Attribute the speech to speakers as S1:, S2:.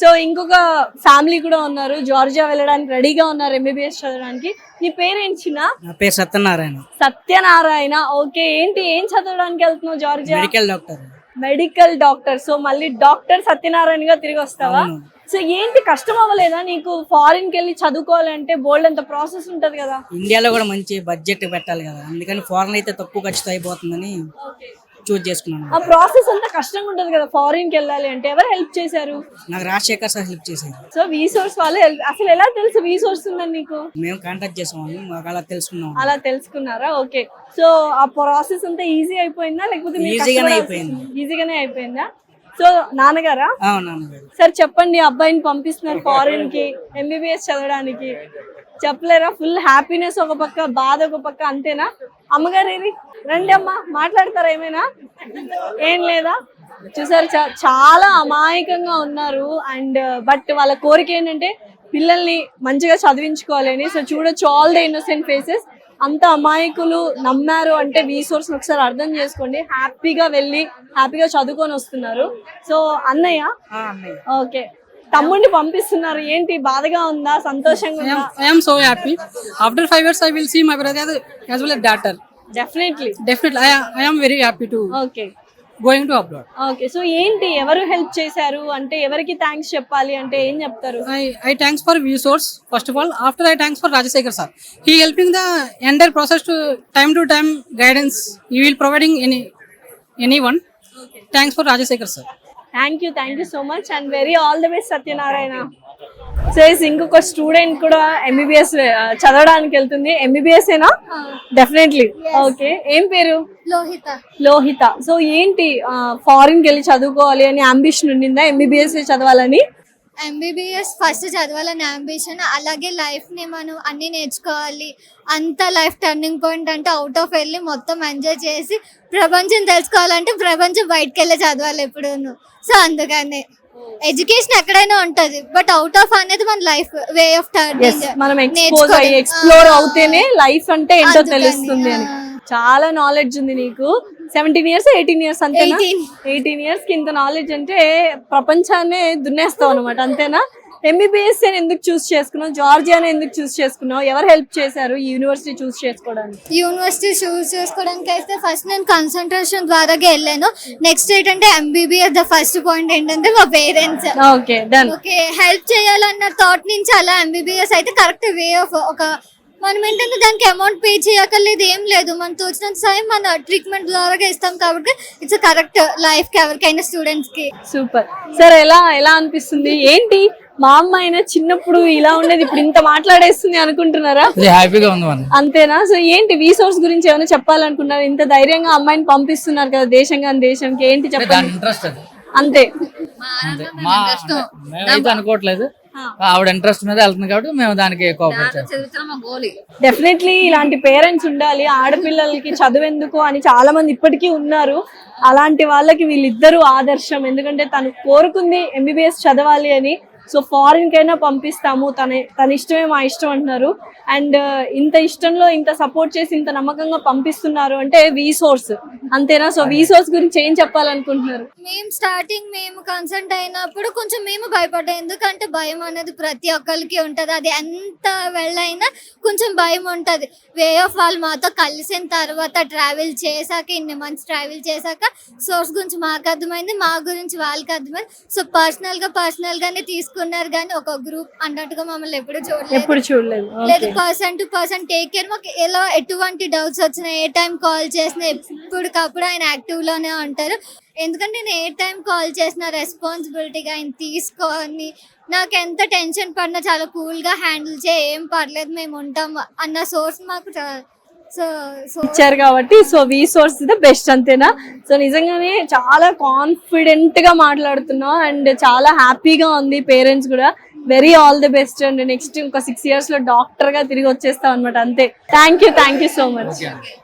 S1: So ఇంకొక family కూడా ఉన్నారు, జార్జియా వెళ్ళడానికి రెడీగా ఉన్నారు ఎంబీబీఎస్ చదవడానికి. నీ పేరేంటి చిన్న?
S2: నా పేరు సత్యనారాయణ.
S1: సత్యనారాయణ. ఓకే, ఏంటి ఏం చదవడానికి వెళ్తున్నావు Georgia?
S2: Medical doctor.
S1: Medical doctor. So మళ్ళీ డాక్టర్ సత్యనారాయణ గా తిరిగి వస్తావా? సో ఏంటి కష్టం అవ్వలేదా నీకు ఫారిన్ కి వెళ్ళి చదువుకోవాలంటే? బోల్డ్ అంత ప్రాసెస్ ఉంటది కదా.
S2: ఇండియాలో కూడా మంచి బడ్జెట్ పెట్టాలి కదా, అందుకని ఫారెన్ అయితే తక్కువ ఖర్చుతో అయిపోతుందని చూస్ చేసుకున్నాను.
S1: ఆ ప్రాసెస్ అంతా కష్టంగా ఉంటది కదా ఫారిన్ కి వెళ్ళాలి అంటే. ఎవరు హెల్ప్ చేశారు?
S2: నాకు రాజశేఖర్ సార్ హెల్ప్ చేశారు.
S1: సో వీసోర్స్ వాళ్ళు అసలు ఎలా తెలుసు వీసోర్స్ ఉందని నీకు?
S2: మేము కాంటాక్ట్ చేసాము, మాకు అలా తెలుసుకున్నాం.
S1: అలా తెలుసుకున్నారా? ఓకే. సో ఆ ప్రాసెస్ అంతా ఈజీ అయిపోయిందా లేకపోతే
S2: ఈజీగానే అయిపోయింది?
S1: ఈజీగానే అయిపోయిందా. సో నాన్నగారా?
S2: నాన్నగారు.
S1: సార్ చెప్పండి, అబ్బాయిని పంపిస్తున్నారు ఫారిన్ కి ఎంబీబీఎస్ చదవడానికి, చెప్పలేరా? ఫుల్ హ్యాపీనెస్ ఒక పక్క, బాధ ఒక పక్క, అంతేనా? అమ్మగారు ఏది? రండి అమ్మా, మాట్లాడతారా ఏమైనా? ఏం లేదా? చూసారు, చాలా అమాయకంగా ఉన్నారు. అండ్ బట్ వాళ్ళ కోరిక ఏంటంటే పిల్లల్ని మంచిగా చదివించుకోవాలని. సో చూడొచ్చు ఆల్ ద ఇన్నోసెంట్ ఫేసెస్. అంత అమాయకులు నమ్మారు అంటే వీసోర్స్ ఒకసారి అర్థం చేసుకోండి. హ్యాపీగా వెళ్ళి హ్యాపీగా చదువుకొని వస్తున్నారు. సో అన్నయ్య, ఓకే, తమ్ముడిని పంపిస్తున్నారు, ఏంటి బాధగా ఉందా సంతోషంగా ఉందా?
S3: I am so happy. After 5 years I will see my brother as well as daughter.
S1: Definitely.
S3: I am very happy to
S1: okay
S3: going to abroad.
S1: Okay. So ఏంటి ఎవరు హెల్ప్ చేశారు అంటే, ఎవరికి థ్యాంక్స్ చెప్పాలి అంటే ఏం చెప్తారు?
S3: I thanks for VSource first of all. After I thanks for Rajasekhar sir. He helping the entire process to time guidance. He will providing anyone. Thanks for Rajasekhar sir.
S1: Thank you so much and very all the best Satyanarayana. So ఇంకొక student కూడా MBBS చదవడానికి వెళ్తుంది. MBBS ఏనా? Definitely. Okay, ఏం పేరు? Lohitha. So ఏంటి foreign కి వెళ్ళి చదువుకోవాలి అని అంబిషన్ ఉండిందా ఎంబీబీఎస్ చదవాలని?
S4: ఎంబీబీఎస్ ఫస్ట్ చదవాలని అంబిషన్, అలాగే లైఫ్ ని మనం అన్ని నేర్చుకోవాలి. అంత లైఫ్ టర్నింగ్ పాయింట్ అంటే అవుట్ ఆఫ్ వెళ్ళి మొత్తం ఎంజాయ్ చేసి ప్రపంచం తెలుసుకోవాలంటే ప్రపంచం బయటకు వెళ్ళి చదవాలి ఎప్పుడూను. సో అందుకని ఎడ్యుకేషన్ ఎక్కడైనా ఉంటది, బట్ అవుట్ ఆఫ్ అనేది మన లైఫ్ వే ఆఫ్ టర్నింగ్.
S1: మనం ఎక్స్ప్లోర్ అవుతేనే లైఫ్ అంటే ఏంటో తెలుస్తుంది అని. చాలా నాలెడ్జ్ ఉంది నీకు. 17 years 18 years అంతేనా? 18 years కి ఇంత నాలెడ్జ్ అంటే ప్రపంచాన్ని దున్నేస్తావు అనమాట, అంతేనా? ఎంబీబీఎస్ అని ఎందుకు చూస్ చేసుకున్నావు? జార్జియాని ఎందుకు చూస్ చేసుకున్నావు? ఎవరు హెల్ప్ చేశారు ఈ యూనివర్సిటీ చూస్ చేసుకోవడానికి?
S4: యూనివర్సిటీ చూస్ చేసుకోవడానికి అయితే ఫస్ట్ నేను కన్సంట్రేషన్ ద్వారా వెళ్ళాను. నెక్స్ట్ ఏంటంటే ఎంబీబీఎస్ ద ఫస్ట్ పాయింట్ ఏంటంటే మా parents
S1: okay done.
S4: Okay help చేయాలన్న థాట్ నుంచి అలా ఎంబీబీఎస్ అయితే కరెక్ట్ వే ఆఫ్. ఒక మనం ఏంటంటే దానికి అమౌంట్ పే చేయక్కర్లేదు, ఏం లేదు, మనం తోచినంత సాయం మన ట్రీట్మెంట్ ద్వారా ఇస్తాం కాబట్టి ఇట్స్ కరెక్ట్ లైఫ్ కి ఎవరికైనా స్టూడెంట్స్ కి.
S1: సూపర్. సార్ ఎలా అనిపిస్తుంది? ఏంటి మా అమ్మ అయినా చిన్నప్పుడు ఇలా ఉండేది, ఇప్పుడు ఇంత మాట్లాడేస్తుంది అనుకుంటున్నారా?
S3: హ్యాపీగా ఉంది.
S1: అంతేనా? సో ఏంటి వీసోర్స్ గురించి ఏమైనా చెప్పాలనుకున్నారు? ఇంత ధైర్యంగా అమ్మాయిని పంపిస్తున్నారు కదా దేశంకి, ఏంటి చెప్పండి? అంతే,
S3: మేమైతే అనుకోవట్లేదు, ఆవిడ ఇంట్రెస్ట్ మీద వెళ్తుంది కాబట్టి మేము దానికి
S1: డెఫినెట్లీ ఇలాంటి పేరెంట్స్ ఉండాలి. ఆడపిల్లలకి చదువెందుకు అని చాలా మంది ఇప్పటికీ ఉన్నారు. అలాంటి వాళ్ళకి వీళ్ళిద్దరూ ఆదర్శం. ఎందుకంటే తను కోరుకుంది ఎంబీబీఎస్ చదవాలి అని. సో ఫారిన్ కైనా పంపిస్తాము, తన ఇష్టమే మా ఇష్టం అంటున్నారు. అండ్ ఇంత ఇష్టంలో ఇంత సపోర్ట్ చేసి ఇంత నమ్మకంగా పంపిస్తున్నారు అంటే వీసోర్స్, అంతేనా? సో వీసోర్స్ గురించి ఏం చెప్పాలనుకుంటున్నారు?
S4: మేము కన్సల్ట్ అయినప్పుడు కొంచెం మేము భయపడ్డాం, ఎందుకంటే భయం అనేది ప్రతి ఒక్కరికి ఉంటది. అది ఎంత వెళ్ళైనా కొంచెం భయం ఉంటది. వే ఆఫ్ వాళ్ళు మాతో కలిసిన తర్వాత ట్రావెల్ చేశాక, ఇన్ని మంత్స్ ట్రావెల్ చేశాక సోర్స్ గురించి మాకు అర్థమైంది, మా గురించి వాళ్ళకి అర్థమైంది. సో పర్సనల్ గానే తీసుకున్నారు, కానీ ఒక గ్రూప్ అన్నట్టుగా మమ్మల్ని ఎప్పుడు చూడలేదు. లేదు, person to person take care. మాకు ఎలా ఎటువంటి డౌట్స్ వచ్చినా, ఏ టైం కాల్ చేసినా ఎప్పటికప్పుడు ఆయన యాక్టివ్ లోనే ఉంటారు. ఎందుకంటే నేను ఏ టైం కాల్ చేసినా రెస్పాన్సిబిలిటీగా ఆయన తీసుకొని, నాకు ఎంత టెన్షన్ పడినా చాలా కూల్ గా హ్యాండిల్ ఏం పర్లేదు మేము ఉంటాం అన్న సోర్స్ మాకు
S1: ఇచ్చారు కాబట్టి. సో వీసోర్స్ ద బెస్ట్, అంతేనా? సో నిజంగానే చాలా కాన్ఫిడెంట్ గా మాట్లాడుతున్నావు అండ్ చాలా హ్యాపీగా ఉంది. పేరెంట్స్ కూడా very all the best. And next ఒక 6 years లో డాక్టర్ గా తిరిగి వచ్చేస్తాం అనమాట, అంతే. Thank you so much.